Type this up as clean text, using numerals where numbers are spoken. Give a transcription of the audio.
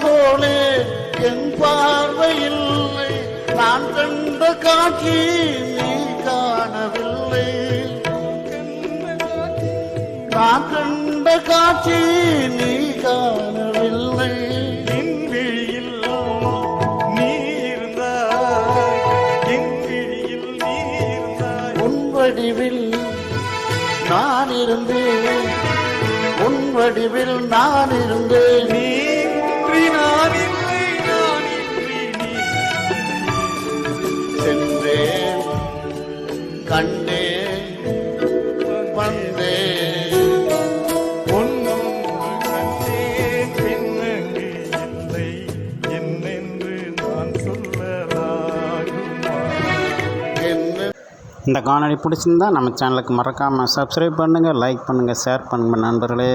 போலே என் பார்வையில்லை. நான் கண்ட காட்சி நீ காணவில்லை. நான் கண்ட காட்சி நீ காணவில்லை. என் விழியில் நீ இருந்தாய், என் விழியில் நீ இருந்தாய். உன் வடிவில் நான் இருந்தேன், உன் வடிவில் நான் இருந்தேன். நீ இன்றி நான் இல்லை, நான் இன்றி நீ. சென்றேன், கண்டேன், வந்தேன். ஒன்றும் கண்டேன், பின்னங்கு இல்லை என்னென்று நான் சொல்லலாகுமா? என்ன இந்த காணொளி பிடிச்சிருந்தா நம்ம சேனலுக்கு மறக்காமல் சப்ஸ்கிரைப் பண்ணுங்கள், லைக் பண்ணுங்கள், ஷேர் பண்ணுங்கள் நண்பர்களே.